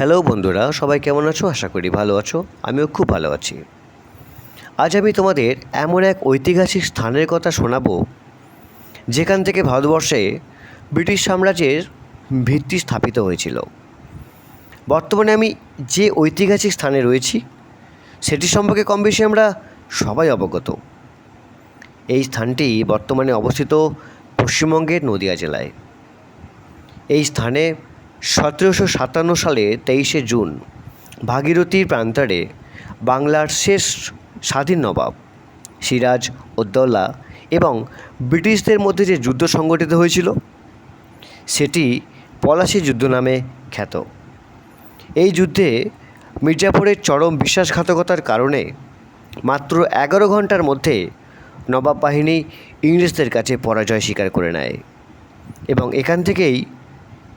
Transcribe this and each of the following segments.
Hello বন্ধুরা, সবাই কেমন আছো? আশা করি ভালো আছো। আমিও খুব ভালো আছি। আজ আমি তোমাদের এমন এক ঐতিহাসিক স্থানের কথা শোনাবো যেখান থেকে ভারতবর্ষে ব্রিটিশ সাম্রাজ্যের ভিত্তি স্থাপিত হয়েছিল। বর্তমানে আমি যে ঐতিহাসিক স্থানে রয়েছি সেটি সম্পর্কে কম বেশি আমরা সবাই অবগত। এই স্থানটি বর্তমানে অবস্থিত পশ্চিমবঙ্গের নদিয়া জেলায়। এই স্থানে 1757 সালে 23শে জুন ভাগীরথীর প্রান্তরে বাংলার শেষ স্বাধীন নবাব সিরাজ উদ্দৌলা এবং ব্রিটিশদের মধ্যে যে যুদ্ধ সংগঠিত হয়েছিল সেটি পলাশী যুদ্ধ নামে খ্যাত। এই যুদ্ধে মির্জাপুরের চরম বিশ্বাসঘাতকতার কারণে মাত্র 11 ঘন্টার মধ্যে নবাব বাহিনী ইংরেজদের কাছে পরাজয় স্বীকার করে নেয় এবং এখান থেকেই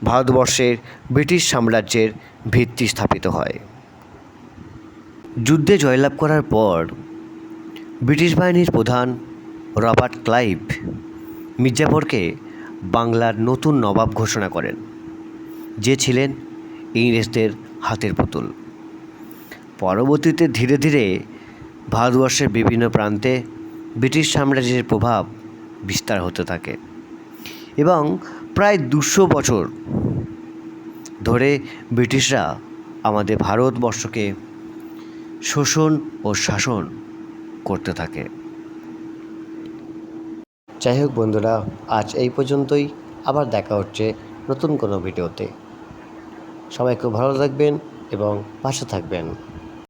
ভারতবর্ষের ব্রিটিশ সাম্রাজ্যের ভিত্তি স্থাপিত হয়। যুদ্ধে জয়লাভ করার পর ব্রিটিশ বাহিনীর প্রধান রবার্ট ক্লাইভ মির্জাপুরকে বাংলার নতুন নবাব ঘোষণা করেন, যে ছিলেন ইংরেজদের হাতের পুতুল। পরবর্তীতে ধীরে ধীরে ভারতবর্ষের বিভিন্ন প্রান্তে ব্রিটিশ সাম্রাজ্যের প্রভাব বিস্তার হতে থাকে এবং প্রায় 200 বছর ধরে ব্রিটিশরা আমাদের ভারতবর্ষকে শোষণ ও শাসন করতে থাকে। যাই হোক বন্ধুরা, আজ এই পর্যন্তই। আবার দেখা হচ্ছে নতুন কোনো ভিডিওতে। সবাই খুব ভালো থাকবেন এবং পাশে থাকবেন।